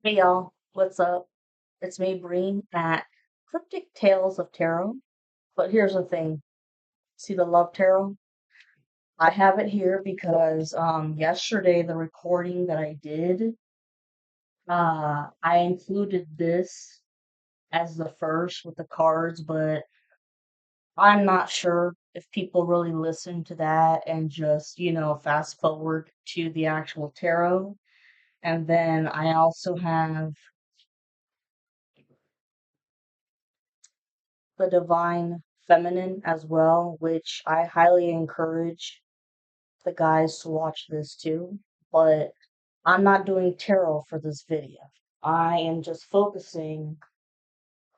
Hey y'all, what's up? It's me, Breen, at Cryptic Tales of Tarot. But here's the thing. See the Love Tarot? I have it here because yesterday the recording that I did, I included this as the first with the cards, but I'm not sure if people really listen to that and just, fast forward to the actual tarot. And then I also have the divine feminine as well, which I highly encourage the guys to watch this too. But I'm not doing tarot for this video. I am just focusing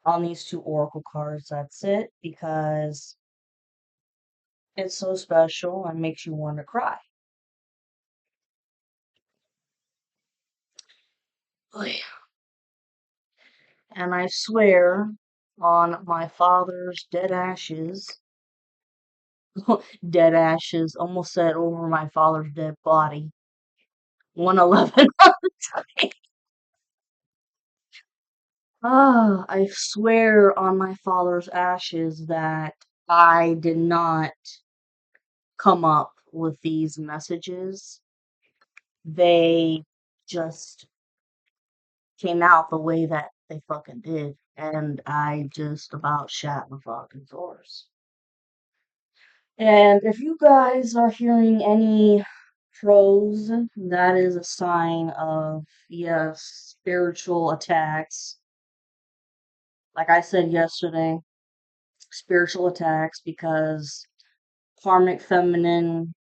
on these two oracle cards. That's it, because it's so special and makes you want to cry. Oy. And I swear on my father's dead ashes, dead ashes, almost said over my father's dead body. 111. Ah, I swear on my father's ashes that I did not come up with these messages. They just came out the way that they fucking did. And I just about shat my fucking doors. And if you guys are hearing any crows, that is a sign of, yes, spiritual attacks. Like I said yesterday, spiritual attacks because karmic feminine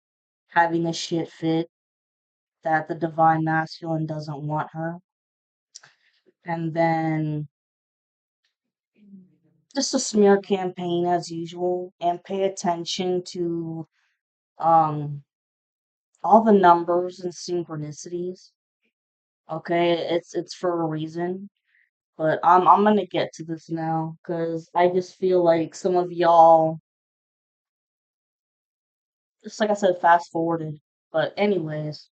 having a shit fit that the divine masculine doesn't want her. And then just a smear campaign as usual, and pay attention to um all the numbers and synchronicities. Okay, it's for a reason. But I'm gonna get to this now because I just feel like some of y'all, just like I said, fast forwarded. But anyways,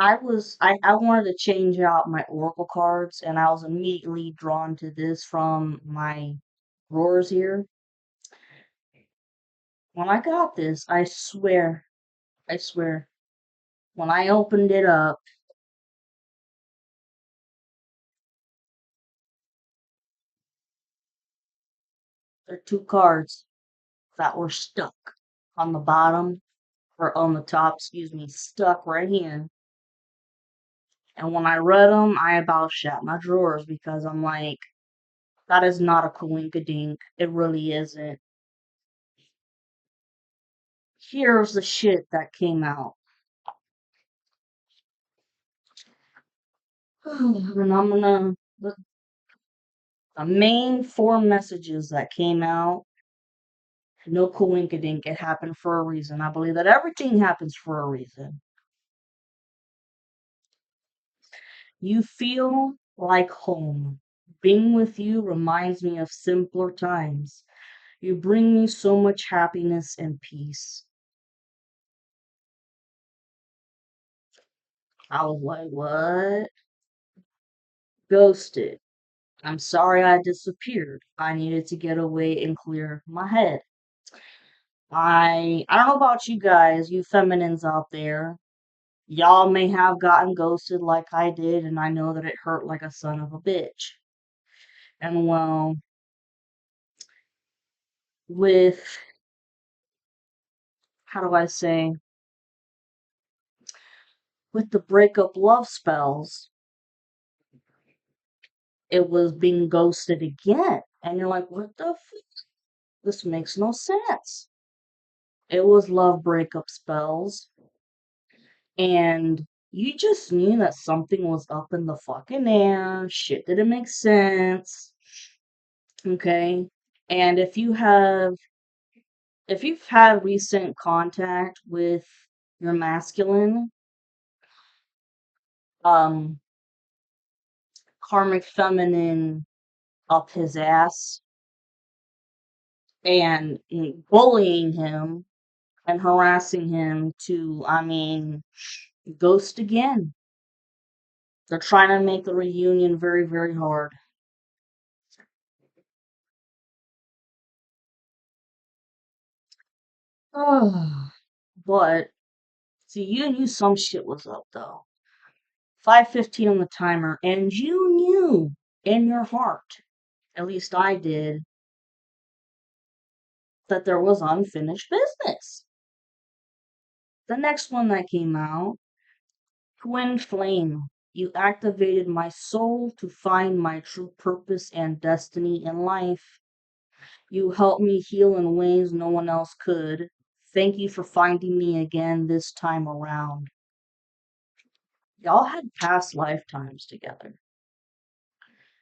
I wanted to change out my oracle cards, and I was immediately drawn to this from my drawers here. When I got this, I swear, when I opened it up, there are two cards that were stuck on the bottom, or on the top, excuse me, stuck right here. And when I read them, I about shut my drawers because I'm like, that is not a coinkadink. It really isn't. Here's the shit that came out. And I'm gonna, the main four messages that came out, no coinkadink, it happened for a reason. I believe that everything happens for a reason. You feel like home. Being with you reminds me of simpler times. You bring me so much happiness and peace. I was like, what? Ghosted. I'm sorry I disappeared. I needed to get away and clear my head. I don't know about you guys, you feminines out there. Y'all may have gotten ghosted like I did, and I know that it hurt like a son of a bitch. And well, with, how do I say, with the breakup love spells, it was being ghosted again. And you're like, what the This makes no sense. It was love breakup spells, and you just knew that something was up in the fucking air. Shit didn't make sense. Okay? And if you've had recent contact with your masculine, um, karmic feminine up his ass and bullying him and harassing him to, I mean, Ghost again. They're trying to make the reunion very, very hard. Oh, but see, you knew some shit was up though. 5:15 on the timer, and you knew in your heart, at least I did, that there was unfinished business. The next one that came out, Twin Flame. You activated my soul to find my true purpose and destiny in life. You helped me heal in ways no one else could. Thank you for finding me again this time around. Y'all had past lifetimes together,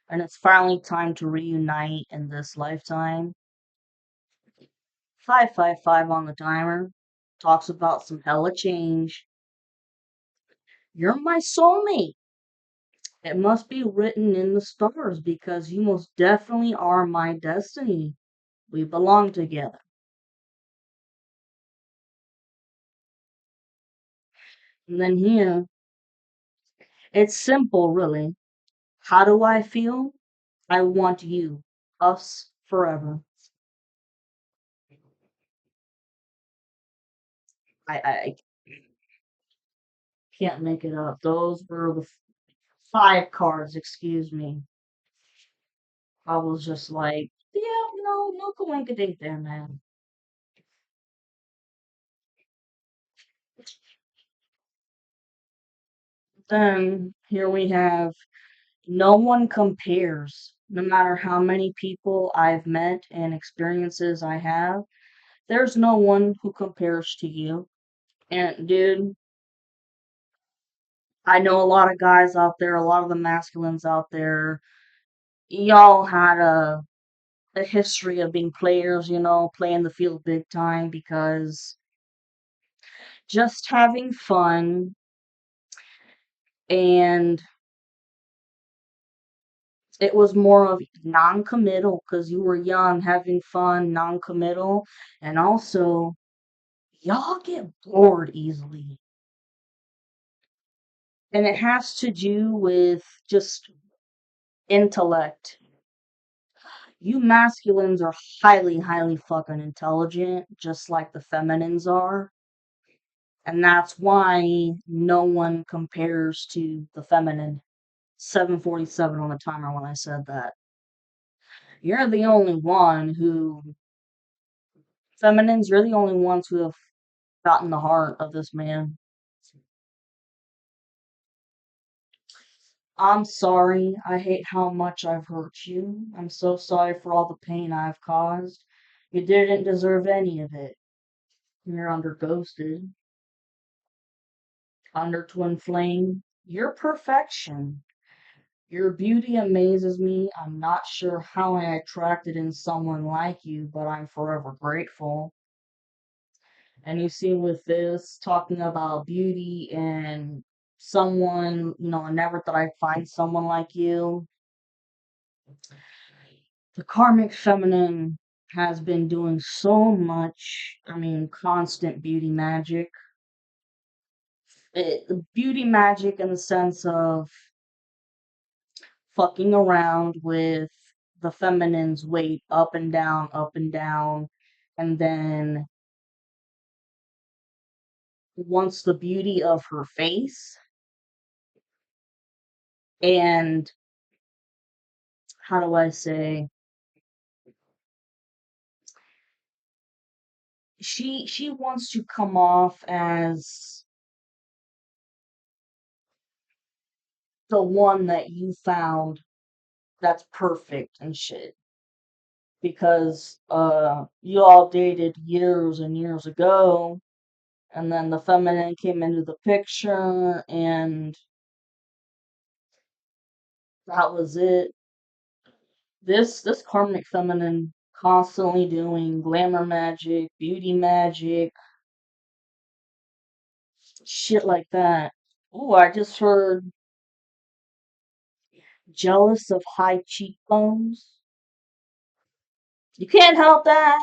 and it's finally time to reunite in this lifetime. 555 on the timer. Talks about some hella change. You're my soulmate. It must be written in the stars because you most definitely are my destiny. We belong together. And then here, it's simple, really. How do I feel? I want you, us forever. I can't make it up. Those were the five cards, excuse me. I was just like, yeah, no coinkadink there, man. Then here we have no one compares. No matter how many people I've met and experiences I have, there's no one who compares to you. And dude, I know a lot of guys out there, a lot of the masculines out there, y'all had a history of being players, playing the field big time because just having fun and it was more of non-committal because you were young, having fun, non-committal, and also y'all get bored easily. And it has to do with just intellect. You masculines are highly, highly fucking intelligent, just like the feminines are. And that's why no one compares to the feminine. 7:47 on the timer when I said that. You're the only one who, feminines, you're the only ones who have gotten the heart of this man. I'm sorry. I hate how much I've hurt you. I'm so sorry for all the pain I've caused. You didn't deserve any of it. You're under ghosted, under twin flame. You're perfection. Your beauty amazes me. I'm not sure how I attracted in someone like you, but I'm forever grateful. And you see, with this, talking about beauty and someone, I never thought I'd find someone like you. The karmic feminine has been doing so much, constant beauty magic. Beauty magic in the sense of fucking around with the feminine's weight up and down, and then wants the beauty of her face. And how do I say? She wants to come off as the one that you found that's perfect and shit. Because you all dated years and years ago, and then the feminine came into the picture, and that was it. This karmic feminine constantly doing glamour magic, beauty magic, shit like that. Ooh, I just heard jealous of high cheekbones. You can't help that.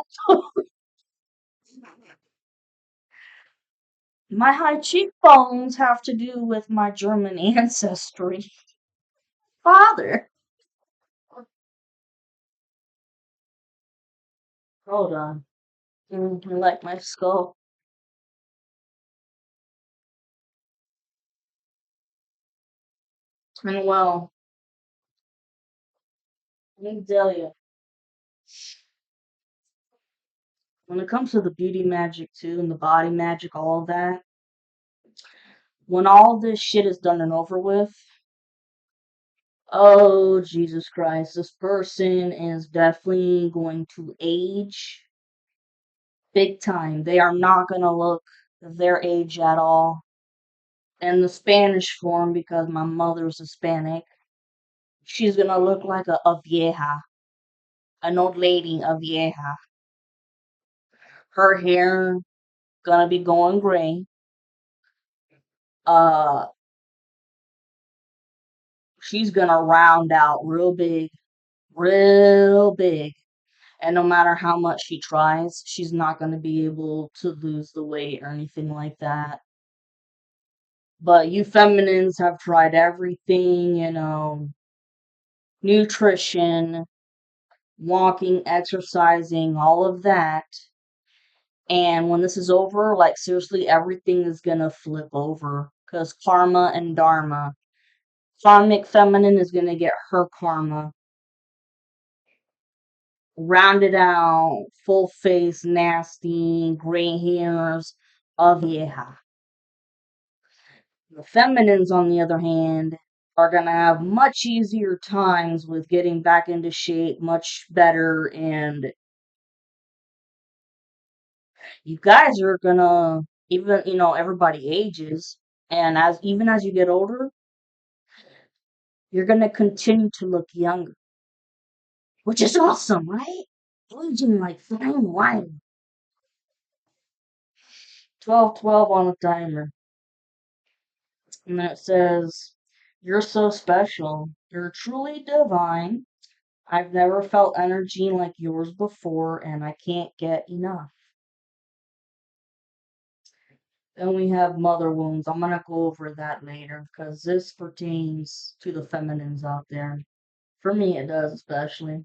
My high cheekbones have to do with my German ancestry. Father. Hold on. I like my skull. And well, let me tell you, when it comes to the beauty magic too, and the body magic, all of that, when all this shit is done and over with, oh Jesus Christ, this person is definitely going to age big time. They are not gonna look their age at all. In the Spanish form, because my mother's Hispanic, she's gonna look like a vieja, an old lady, a vieja. Her hair gonna be going gray. Uh, she's gonna round out real big. And no matter how much she tries, she's not gonna be able to lose the weight or anything like that. But you feminines have tried everything, nutrition, walking, exercising, all of that. And when this is over, like seriously, everything is gonna flip over. Because karma and dharma. Karmic feminine is gonna get her karma. Rounded out, full face, nasty, gray hairs, a vieja. The feminines, on the other hand, are gonna have much easier times with getting back into shape, much better, and you guys are gonna even everybody ages, and as you get older, you're gonna continue to look younger, which is awesome, right? Aging like fine wine. 12 12 on the timer. And then it says, "You're so special. You're truly divine. I've never felt energy like yours before, and I can't get enough." Then we have mother wounds. I'm gonna go over that later because this pertains to the feminines out there. For me, it does especially.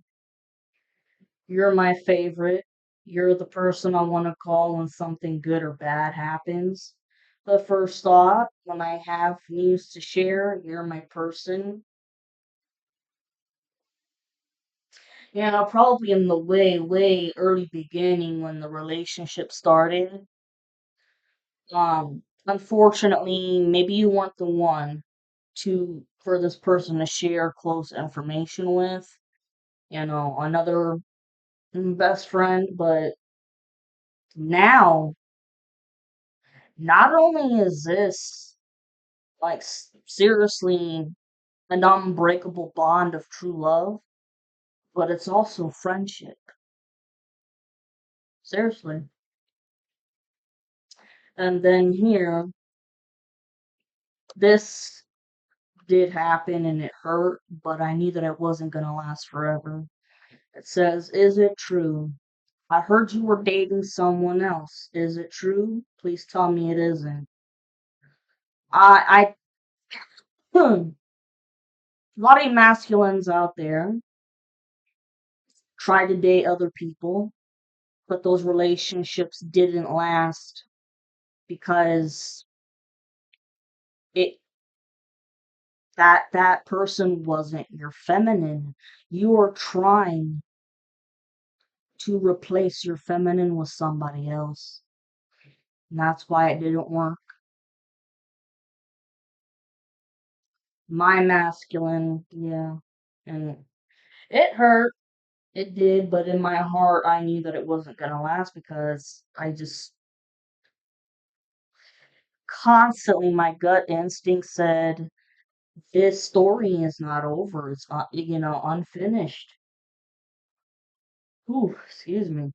You're my favorite. You're the person I want to call when something good or bad happens. The first thought when I have news to share, you're my person. Probably in the way early beginning when the relationship started. Unfortunately, maybe you weren't the one for this person to share close information with. Another best friend, but now, not only is this like seriously an unbreakable bond of true love, but it's also friendship. Seriously. And then here, this did happen and it hurt, but I knew that it wasn't going to last forever. It says, "Is it true? I heard you were dating someone else. Is it true? Please tell me it isn't." A lot of masculines out there try to date other people, but those relationships didn't last because it that person wasn't your feminine. You were trying to replace your feminine with somebody else. And that's why it didn't work. My masculine, yeah. And it hurt. It did, but in my heart, I knew that it wasn't going to last because I just constantly, my gut instinct said, this story is not over. It's, unfinished. Ooh, excuse me.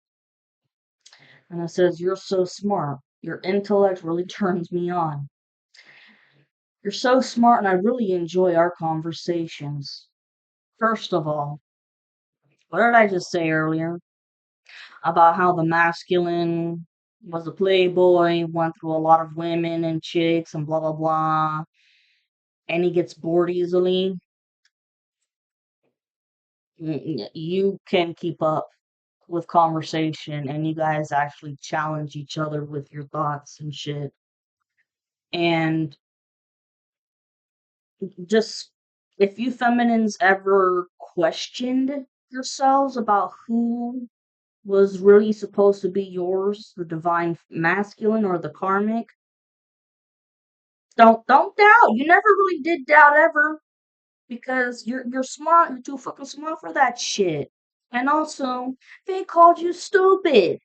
And it says, "You're so smart. Your intellect really turns me on. You're so smart, and I really enjoy our conversations." First of all, what did I just say earlier about how the masculine Was a playboy, went through a lot of women and chicks and blah blah blah, and he gets bored easily. You can keep up with conversation and you guys actually challenge each other with your thoughts and shit. And just if you feminines ever questioned yourselves about who was really supposed to be yours, the divine masculine or the karmic, don't doubt. You never really did doubt ever because you're smart. You're too fucking smart for that shit. And also, they called you stupid.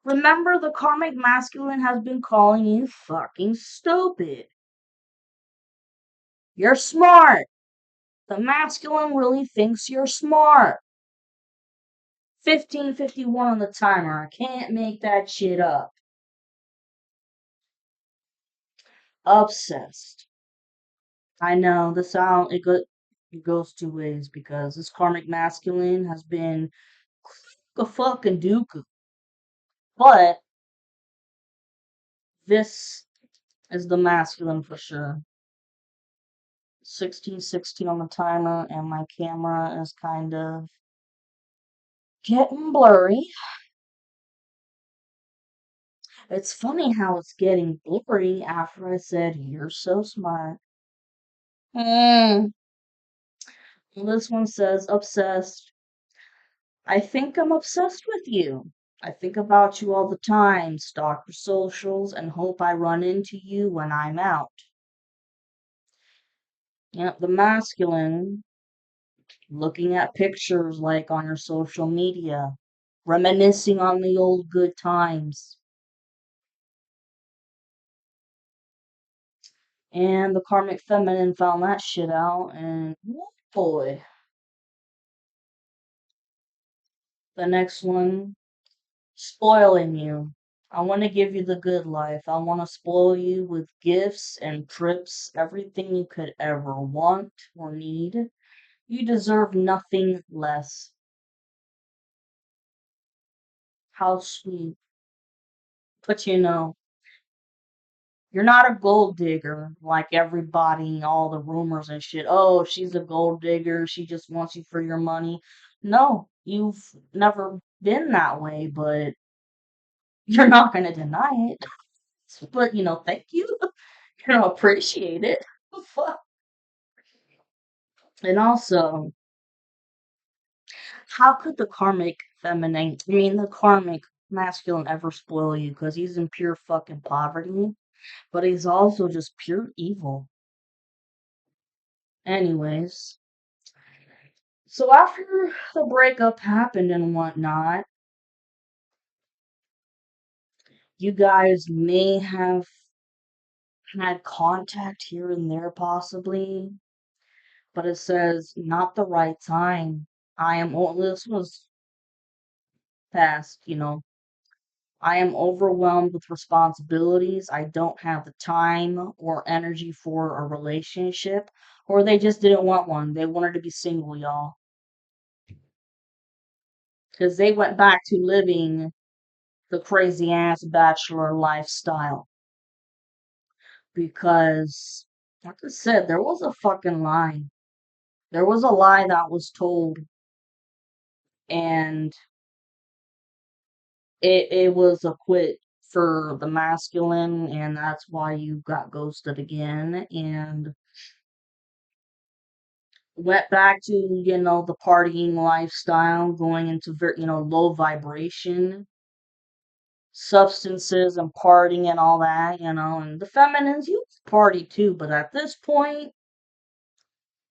Remember, the karmic masculine has been calling you fucking stupid. You're smart. The masculine really thinks you're smart. 15:51 on the timer. I can't make that shit up. Obsessed. I know the sound it goes two ways because this karmic masculine has been a fucking dooku. But this is the masculine for sure. 16:16 on the timer, and my camera is kind of getting blurry. It's funny how it's getting blurry after I said, "You're so smart." Hmm. This one says, obsessed. I think I'm obsessed with you. I think about you all the time, stalk your socials, and hope I run into you when I'm out. Yep, the masculine, looking at pictures like on your social media, reminiscing on the old good times. And the karmic feminine found that shit out, and oh boy. The next one, spoiling you. I want to give you the good life. I want to spoil you with gifts and trips, everything you could ever want or need. You deserve nothing less. How sweet. But you're not a gold digger like everybody, all the rumors and shit. Oh, she's a gold digger. She just wants you for your money. No, you've never been that way, but you're not going to deny it. But, thank you. Appreciate it. And also, how could the karmic the karmic masculine ever spoil you? Because he's in pure fucking poverty, but he's also just pure evil. Anyways, so after the breakup happened and whatnot, you guys may have had contact here and there possibly, but it says not the right time. This was past. I am overwhelmed with responsibilities. I don't have the time or energy for a relationship. Or they just didn't want one. They wanted to be single, y'all. Because they went back to living the crazy ass bachelor lifestyle. Because, like I said, there was a fucking lie. There was a lie that was told. And it was a quit for the masculine. And that's why you got ghosted again. And went back to the partying lifestyle, going into low vibration substances and partying and all that. And the feminines, you party too, but at this point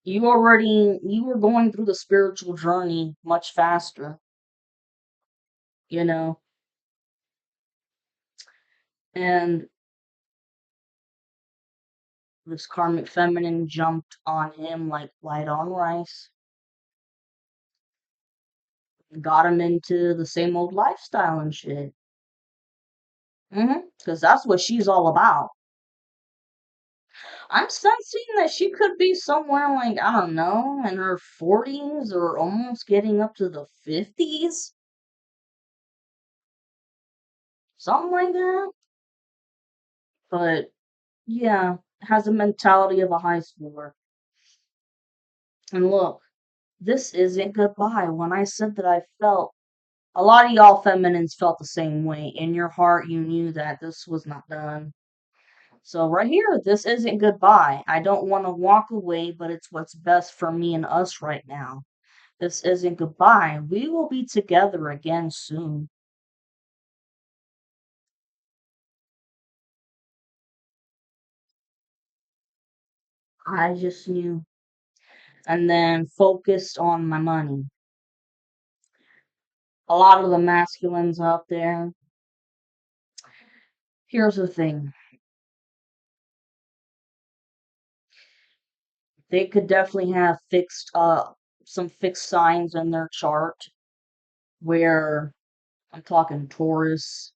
you were going through the spiritual journey much faster, you know and this karmic feminine jumped on him like white on rice, got him into the same old lifestyle and shit. Because that's what she's all about. I'm sensing that she could be somewhere like, I don't know, in her 40s or almost getting up to the 50s. something like that. But yeah, has the mentality of a high schooler. And look, this isn't goodbye. When I said that I felt, a lot of y'all feminines felt the same way. In your heart, you knew that this was not done. So right here, this isn't goodbye. I don't want to walk away, but it's what's best for me and us right now. This isn't goodbye. We will be together again soon. I just knew. And then focused on my money. A lot of the masculines out there. Here's the thing. They could definitely have fixed some fixed signs in their chart where I'm talking Taurus.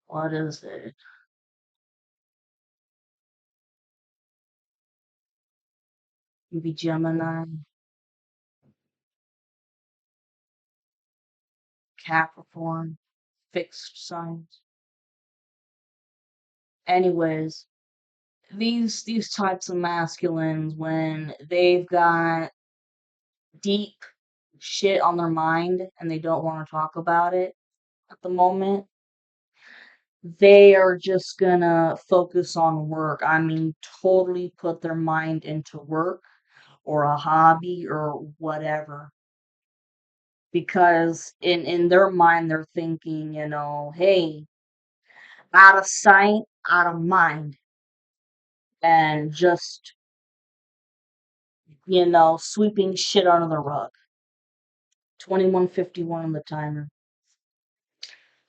What is it? Maybe Gemini, Capricorn, fixed signs. Anyways, these types of masculines, when they've got deep shit on their mind and they don't want to talk about it at the moment, they are just gonna focus on work. I mean, totally put their mind into work or a hobby or whatever. Because in their mind they're thinking, hey, out of sight, out of mind, and just, sweeping shit under the rug. 21:51 on the timer.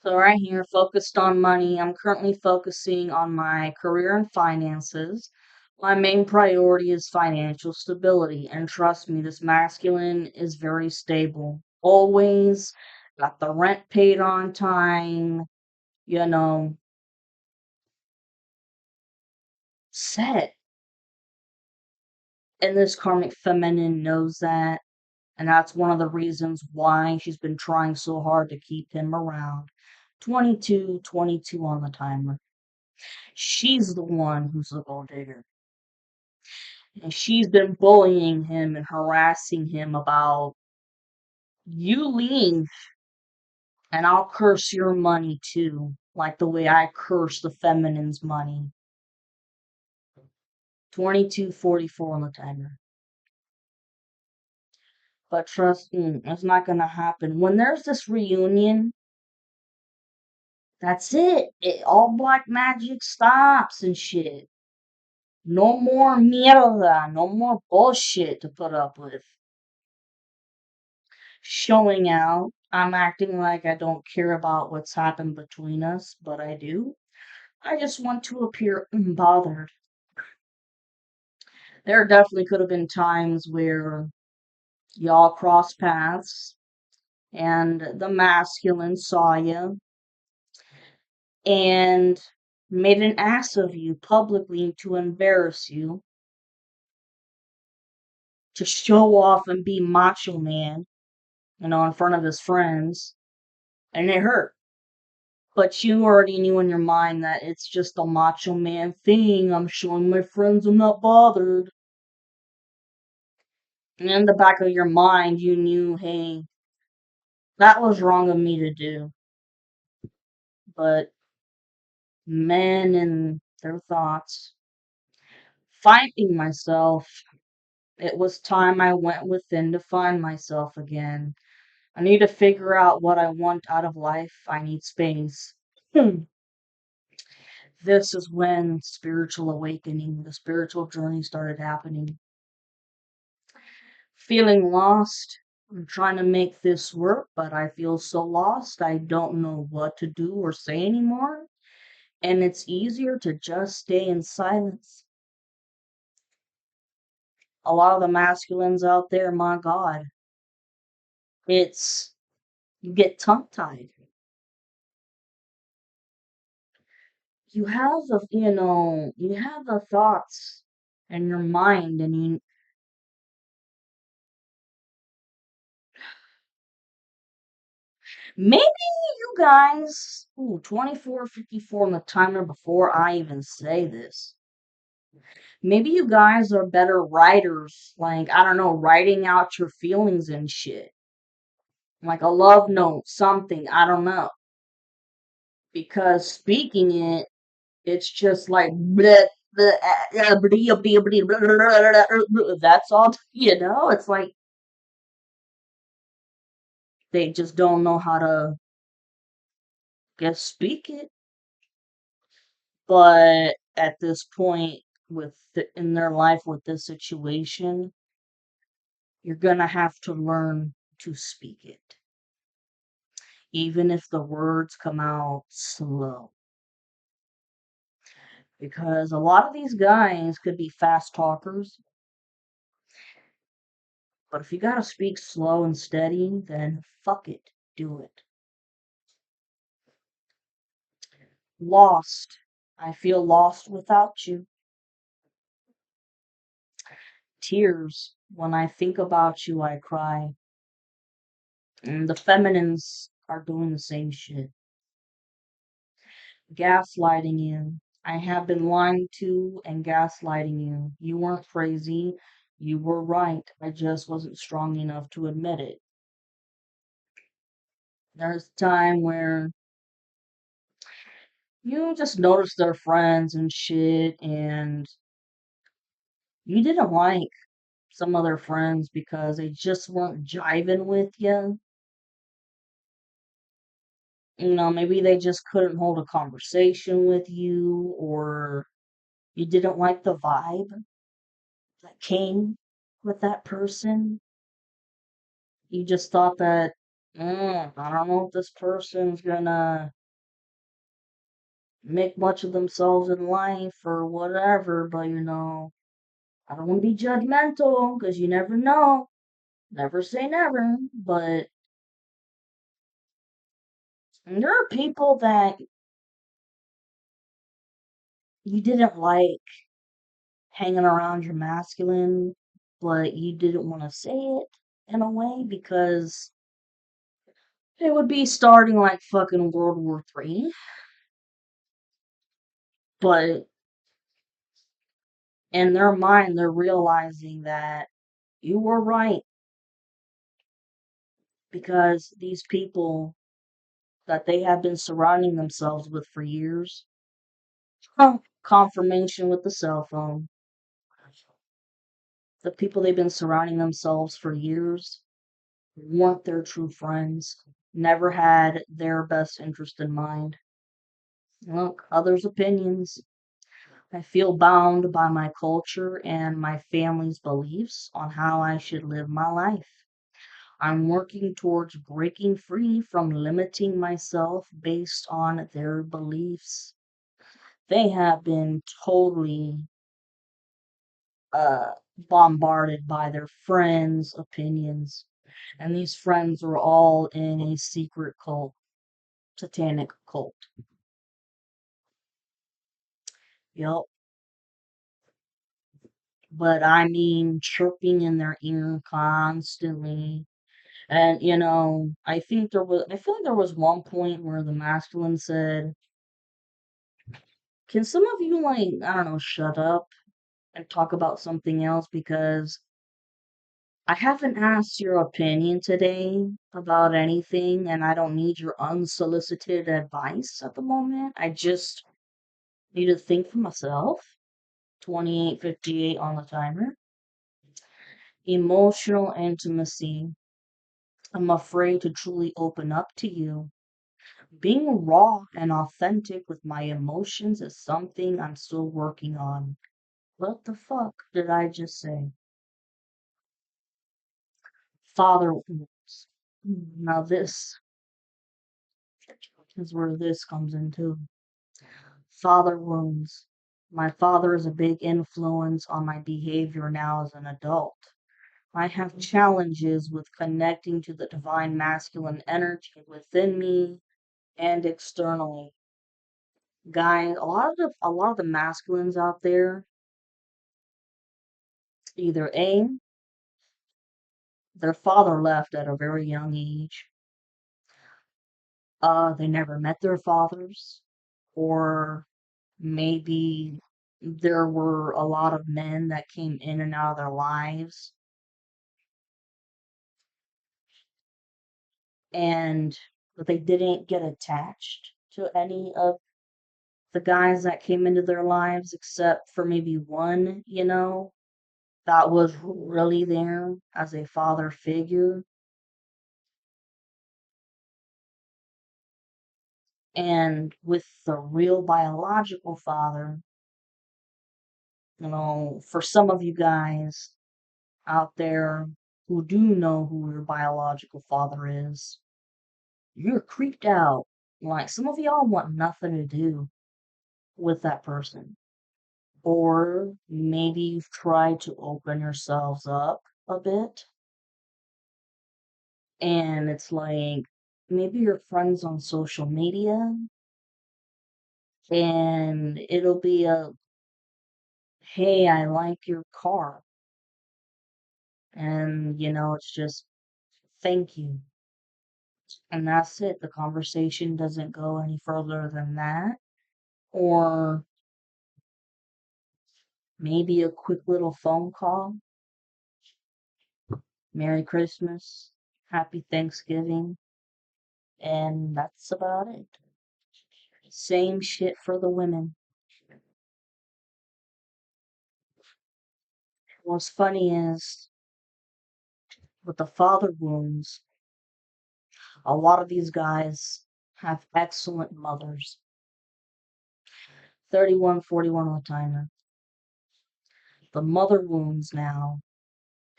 So right here, focused on money. I'm currently focusing on my career and finances. My main priority is financial stability, and trust me, this masculine is very stable. Always got the rent paid on time, you know, set. And this karmic feminine knows that, and that's one of the reasons why she's been trying so hard to keep him around. 22:22 on the timer. She's the one who's the gold digger. And she's been bullying him and harassing him about, you leave and I'll curse your money too, like the way I curse the feminine's money. 22:44 on the timer. But trust me, it's not gonna happen. When there's this reunion, that's it. All black magic stops and shit. No more mierda, no more bullshit to put up with. Showing out. I'm acting like I don't care about what's happened between us, but I do. I just want to appear unbothered. There definitely could have been times where y'all crossed paths and the masculine saw you and made an ass of you publicly to embarrass you, to show off and be macho man, in front of his friends, and it hurt. But you already knew in your mind that it's just a macho man thing. I'm showing my friends I'm not bothered. And in the back of your mind, you knew, hey, that was wrong of me to do. But men and their thoughts, finding myself, it was time I went within to find myself again. I need to figure out what I want out of life. I need space. This is when spiritual awakening, the spiritual journey started happening. Feeling lost. I'm trying to make this work, but I feel so lost. I don't know what to do or say anymore. And it's easier to just stay in silence. A lot of the masculines out there, my God, it's, you get tongue tied. You have the thoughts in your mind, and Maybe you guys, 24:54 on the timer before I even say this. Maybe you guys are better writers, like, I don't know, writing out your feelings and shit. Like a love note, something, I don't know. Because speaking it, it's just like, bleh, bleh, that's all, it's like they just don't know how to, guess, speak it. But at this point, in their life with this situation, you're gonna have to learn to speak it, even if the words come out slow. Because a lot of these guys could be fast talkers, but if you gotta speak slow and steady, then fuck it, do it. Lost. I feel lost without you. Tears. When I think about you, I cry. And the feminines are doing the same shit. Gaslighting you. I have been lying to and gaslighting you. You weren't crazy. You were right. I just wasn't strong enough to admit it. There's a time where you just notice their friends and shit, and you didn't like some of their friends because they just weren't jiving with you. Maybe they just couldn't hold a conversation with you, or you didn't like the vibe that came with that person. You just thought that, I don't know if this person's gonna make much of themselves in life or whatever, but I don't want to be judgmental because you never know. Never say never, but there are people that you didn't like hanging around your masculine, but you didn't want to say it in a way because it would be starting like fucking World War III. But in their mind, they're realizing that you were right because these people that they have been surrounding themselves with for years, confirmation with the cell phone, the people they've been surrounding themselves for years weren't their true friends, never had their best interest in mind. Look, others' opinions. I feel bound by my culture and my family's beliefs on how I should live my life. I'm working towards breaking free from limiting myself based on their beliefs. They have been totally bombarded by their friends' opinions, and these friends are all in a secret cult, satanic cult. Yep. But I mean, chirping in their ear constantly. And I feel like there was one point where the masculine said, can some of you, like, I don't know, shut up and talk about something else because I haven't asked your opinion today about anything and I don't need your unsolicited advice at the moment. I just need to think for myself. 28:58 on the timer. Emotional intimacy. I'm afraid to truly open up to you. Being raw and authentic with my emotions is something I'm still working on. What the fuck did I just say? Father wounds. Now this is where this comes into. Father wounds. My father is a big influence on my behavior now as an adult. I have challenges with connecting to the divine masculine energy within me and externally. Guys, a lot of the masculines out there, either A, their father left at a very young age, they never met their fathers, or maybe there were a lot of men that came in and out of their lives, and but they didn't get attached to any of the guys that came into their lives except for maybe one, that was really there as a father figure. And with the real biological father, for some of you guys out there who do know who your biological father is, you're creeped out. Like, some of y'all want nothing to do with that person. Or maybe you've tried to open yourselves up a bit, and it's like maybe you're friends on social media, and it'll be a, hey, I like your car. And, it's just, thank you. And that's it. The conversation doesn't go any further than that. Or maybe a quick little phone call. Merry Christmas. Happy Thanksgiving. And that's about it. Same shit for the women. What's funny is with the father wounds, a lot of these guys have excellent mothers. 3141 on the timer. The mother wounds now,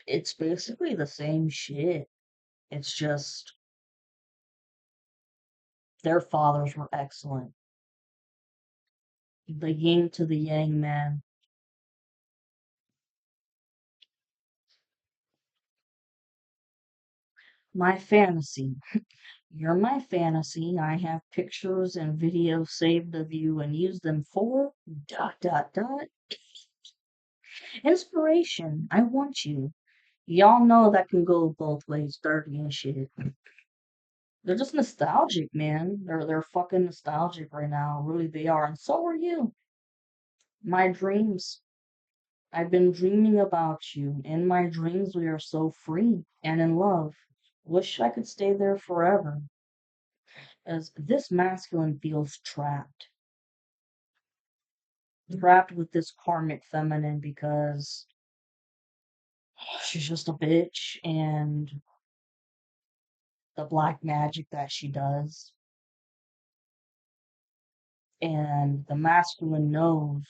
it's basically the same shit. It's just their fathers were excellent. The yin to the yang, man. My fantasy. You're my fantasy. I have pictures and videos saved of you and use them for dot dot dot inspiration. I want you. Y'all know that can go both ways, dirty and shit. They're just nostalgic, man. They're fucking nostalgic right now. Really, they are. And so are you. My dreams. I've been dreaming about you. In my dreams, we are so free and in love. Wish I could stay there forever, as this masculine feels trapped. Trapped with this karmic feminine because she's just a bitch and the black magic that she does. And the masculine knows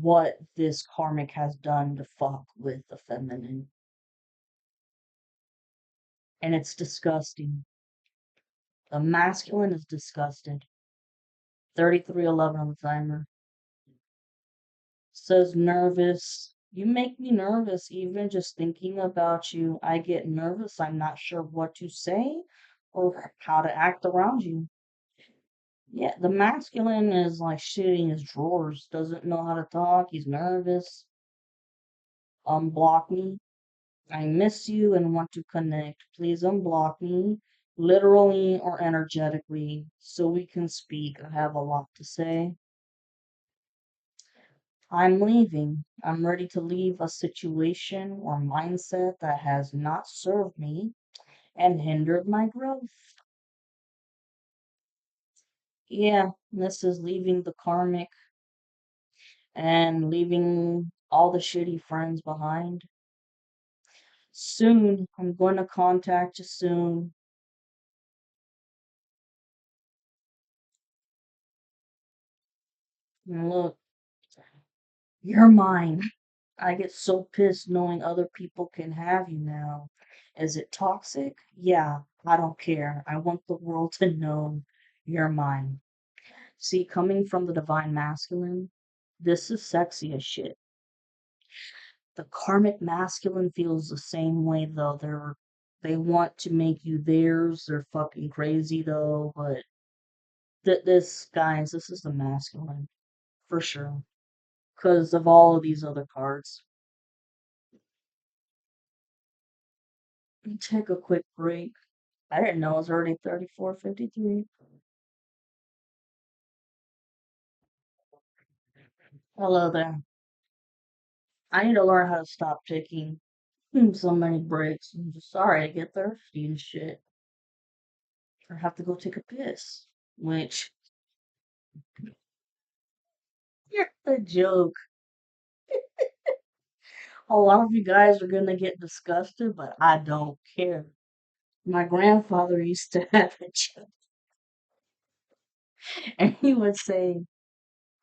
what this karmic has done to fuck with the feminine. And it's disgusting. The masculine is disgusted. 3311 on the timer. Says nervous. You make me nervous even just thinking about you. I get nervous. I'm not sure what to say or how to act around you. Yeah, the masculine is like shitting his drawers, doesn't know how to talk, he's nervous. Unblock me. I miss you and want to connect. Please unblock me, literally or energetically, so we can speak. I have a lot to say. I'm leaving. I'm ready to leave a situation or mindset that has not served me and hindered my growth. Yeah, this is leaving the karmic and leaving all the shitty friends behind. Soon, I'm going to contact you soon. And look, you're mine. I get so pissed knowing other people can have you now. Is it toxic? Yeah, I don't care. I want the world to know you're mine. See, coming from the divine masculine, this is sexy as shit. The karmic masculine feels the same way though. They want to make you theirs. They're fucking crazy though, but this guys, this is the masculine for sure. Because of all of these other cards. Take a quick break. I didn't know it was already 34:53. Hello there. I need to learn how to stop taking so many breaks. I'm just sorry I get thirsty and shit. Or have to go take a piss. Which, you're a joke. A lot of you guys are gonna get disgusted, but I don't care. My grandfather used to have a joke, and he would say,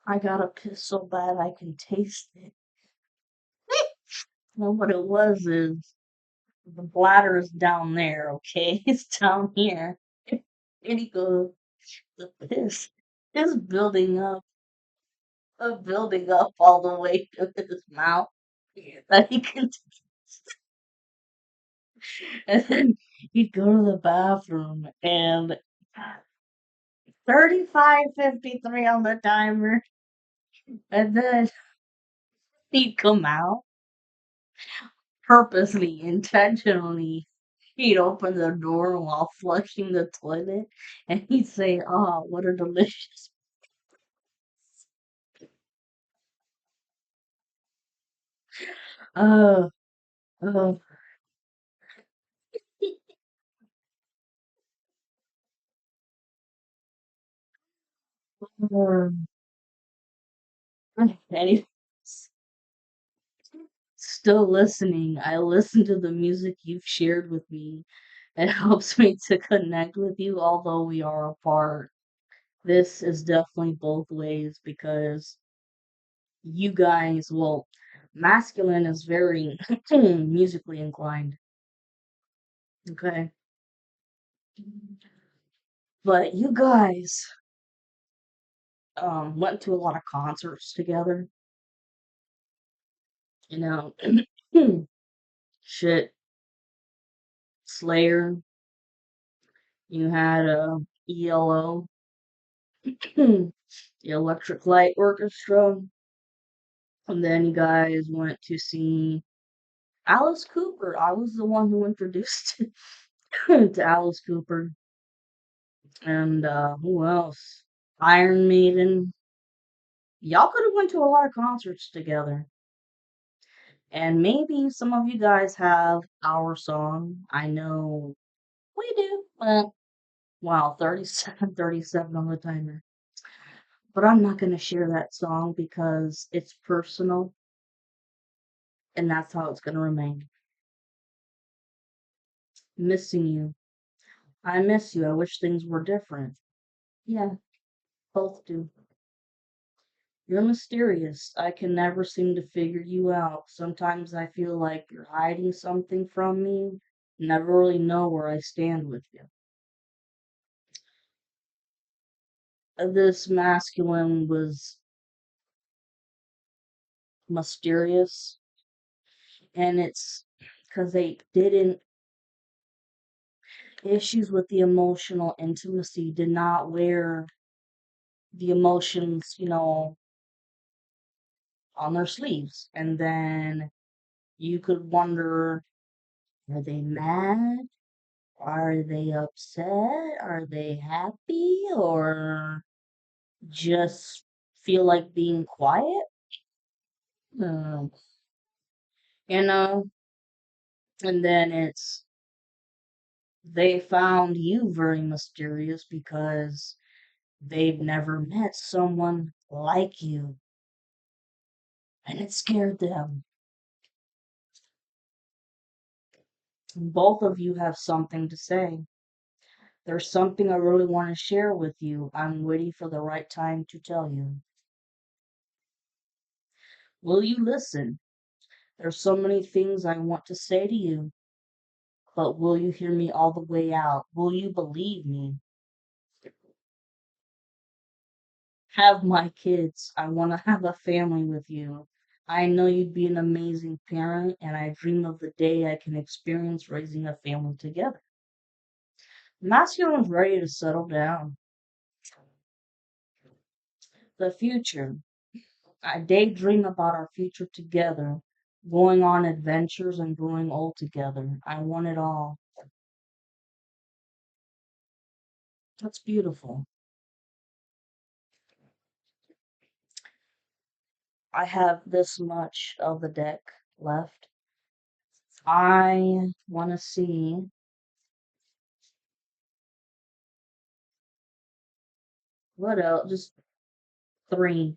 I gotta piss so bad I can taste it. Well, what it was is the bladder is down there, okay? It's down here. And he goes, the piss is building up all the way to his mouth that he can, and then he'd go to the bathroom and 35:53 on the timer, and then he'd come out purposely, intentionally. He'd open the door while flushing the toilet, and he'd say, "Oh, what a delicious." Uh, uh, anyways, still listening. I listen to the music you've shared with me. It helps me to connect with you, although we are apart. This is definitely both ways because you guys, well, masculine is very musically inclined, okay? But you guys went to a lot of concerts together, you know. Shit, Slayer, you had ELO, the Electric Light Orchestra, and then you guys went to see Alice Cooper. I was the one who introduced to Alice Cooper. And who else? Iron Maiden. Y'all could have went to a lot of concerts together. And maybe some of you guys have our song. I know we do. But wow, 37, 37 on the timer. But I'm not going to share that song because it's personal and that's how it's going to remain. Missing you. I miss you. I wish things were different. Yeah, both do. You're mysterious. I can never seem to figure you out. Sometimes I feel like you're hiding something from me. Never really know where I stand with you. This masculine was mysterious, and it's because they didn't, issues with the emotional intimacy did not wear the emotions, on their sleeves. And then you could wonder, are they mad? Are they upset? Are they happy? Or just feel like being quiet? Um, you know? And then it's, they found you very mysterious because they've never met someone like you. And it scared them. And both of you have something to say. There's something I really want to share with you. I'm waiting for the right time to tell you. Will you listen? There's so many things I want to say to you, but will you hear me all the way out? Will you believe me? Have my kids. I want to have a family with you. I know you'd be an amazing parent, and I dream of the day I can experience raising a family together. Masculine's ready to settle down. The future. I daydream about our future together, going on adventures and growing old together. I want it all. That's beautiful. I have this much of the deck left. I want to see what else. Just three.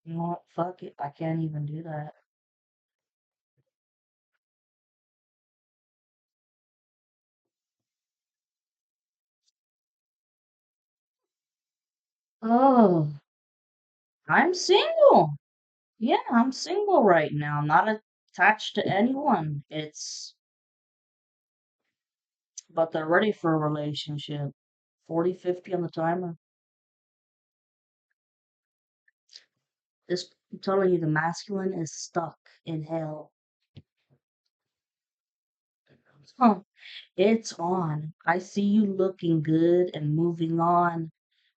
You know what? Fuck it. I can't even do that. Oh, I'm single. Yeah, I'm single right now. I'm not attached to anyone. But they're ready for a relationship. 40, 50 on the timer. This, I'm telling you, the masculine is stuck in hell. Huh. It's on. I see you looking good and moving on.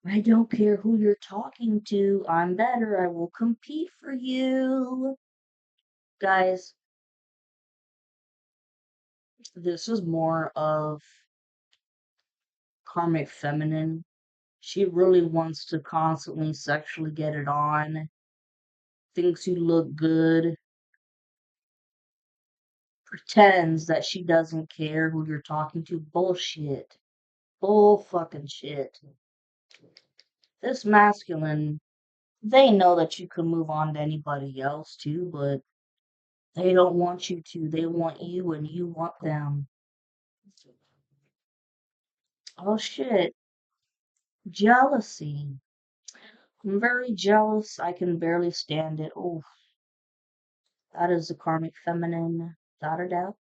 I don't care who you're talking to. I'm better. I will compete for you. Guys, this is more of karmic feminine. She really wants to constantly sexually get it on, thinks you look good, pretends that she doesn't care who you're talking to. Bullshit. Bull fucking shit. This masculine, they know that you can move on to anybody else too, but they don't want you to. They want you and you want them. Oh shit. Jealousy. I'm very jealous. I can barely stand it. Oh, that is the karmic feminine. Without a doubt.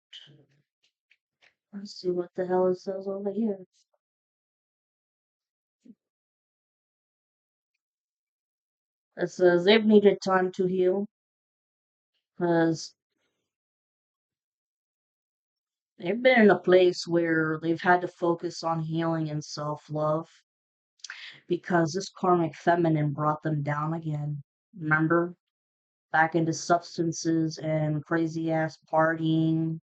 Let's see what the hell it says over here. It says they've needed time to heal because they've been in a place where they've had to focus on healing and self love because this karmic feminine brought them down again. Remember? Back into substances and crazy ass partying,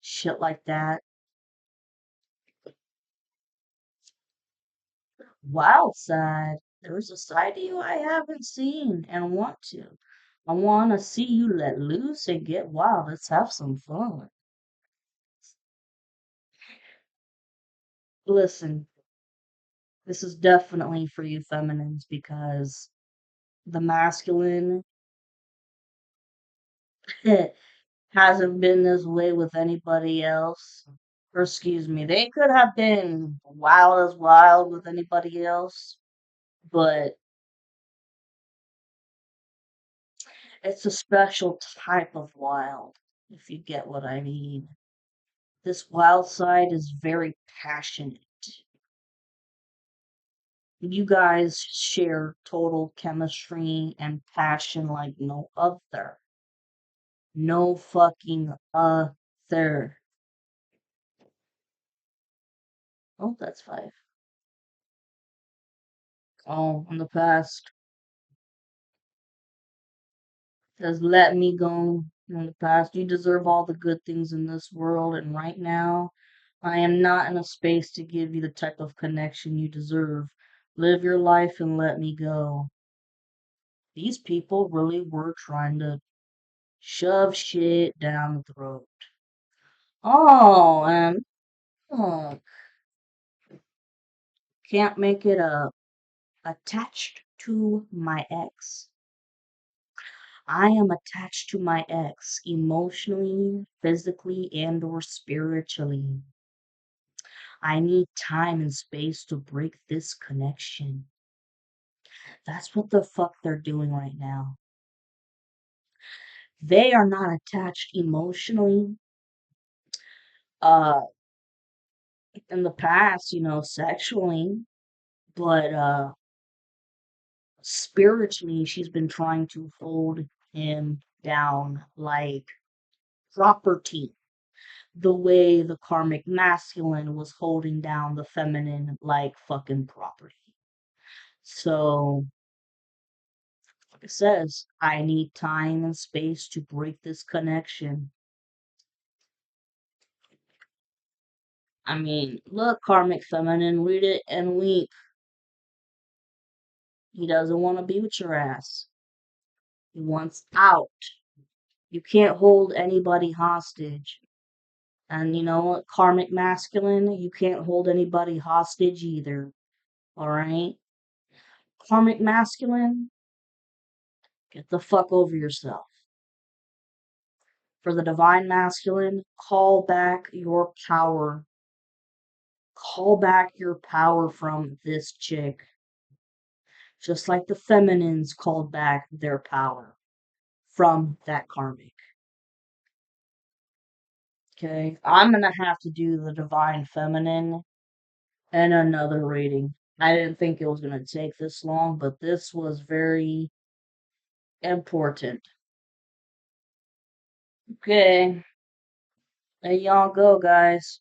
shit like that. Wild side. There's a side to you I haven't seen and want to. I want to see you let loose and get wild. Let's have some fun. Listen, this is definitely for you feminines because the masculine hasn't been this way with anybody else. Or excuse me, they could have been wild as wild with anybody else, but it's a special type of wild, if you get what I mean. This wild side is very passionate. You guys share total chemistry and passion like no other. No fucking other. Oh, that's five. Oh, in the past. Says, let me go. In the past, you deserve all the good things in this world, and right now, I am not in a space to give you the type of connection you deserve. Live your life and let me go. These people really were trying to shove shit down the throat. Oh, and oh, can't make it up. Attached to my ex. I am attached to my ex emotionally, physically, and or spiritually. I need time and space to break this connection. That's what the fuck they're doing right now. They are not attached emotionally. Uh, in the past, sexually, but spiritually, she's been trying to hold him down like property, the way the karmic masculine was holding down the feminine like fucking property. So It says, I need time and space to break this connection. I mean, look, Karmic Feminine, read it and weep. He doesn't want to be with your ass. He wants out. You can't hold anybody hostage. And you know what, Karmic Masculine, you can't hold anybody hostage either. Alright? Karmic Masculine, get the fuck over yourself. For the Divine Masculine, call back your power. Call back your power from this chick. Just like the Feminines called back their power from that karmic. Okay, I'm gonna have to do the Divine Feminine and another reading. I didn't think it was gonna take this long, but this was very important. Okay, there y'all go, guys.